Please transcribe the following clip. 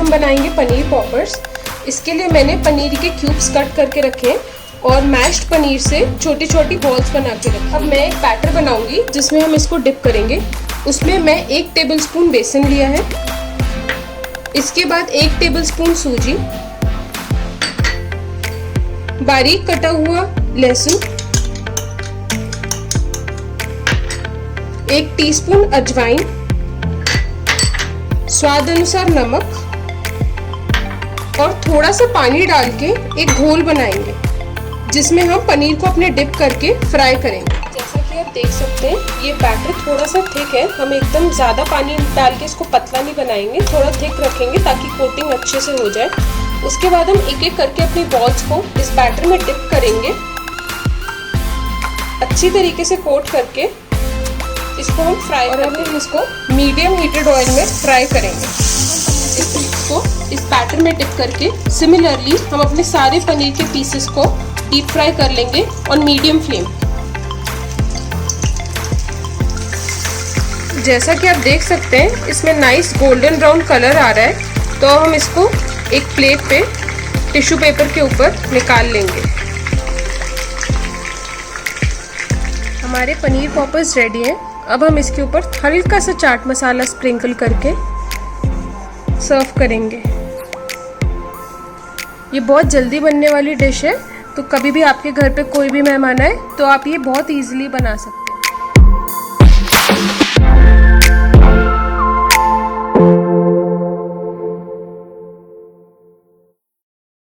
हम बनाएंगे पनीर पॉपर्स। इसके लिए मैंने पनीर के क्यूब्स कट करके रखे हैं और मैश्ड पनीर से छोटी छोटी बॉल्स बना के रखी। अब मैं एक बैटर बनाऊंगी जिसमें हम इसको डिप करेंगे। उसमें मैं 1 टेबलस्पून बेसन लिया है, इसके बाद 1 टेबलस्पून सूजी, बारीक कटा हुआ लहसुन, 1 टीस्पून अजवाइन, स्वाद अनुसार नमक और थोड़ा सा पानी डाल के एक घोल बनाएंगे जिसमें हम पनीर को अपने डिप करके फ्राई करेंगे। जैसा कि आप देख सकते हैं ये बैटर थोड़ा सा थिक है, हम एकदम ज़्यादा पानी डाल के इसको पतला नहीं बनाएंगे, थोड़ा थिक रखेंगे ताकि कोटिंग अच्छे से हो जाए। उसके बाद हम एक एक करके अपनी बॉल्स को इस बैटर में डिप करेंगे, अच्छी तरीके से कोट करके इसको हम फ्राई और हम इसको मीडियम हीटेड ऑयल में फ्राई करेंगे। इसको इस बैटर में डिप करके सिमिलरली हम अपने सारे पनीर के पीसेस को डीप फ्राई कर लेंगे ऑन मीडियम फ्लेम। जैसा कि आप देख सकते हैं इसमें नाइस गोल्डन ब्राउन कलर आ रहा है, तो हम इसको एक प्लेट पे टिश्यू पेपर के ऊपर निकाल लेंगे। हमारे पनीर पॉपर्स रेडी हैं। अब हम इसके ऊपर हल्का सा चाट मसाला स्प्रिंकल करके सर्व करेंगे। ये बहुत जल्दी बनने वाली डिश है, तो कभी भी आपके घर पे कोई भी मेहमान आए तो आप ये बहुत इजीली बना सकते हैं।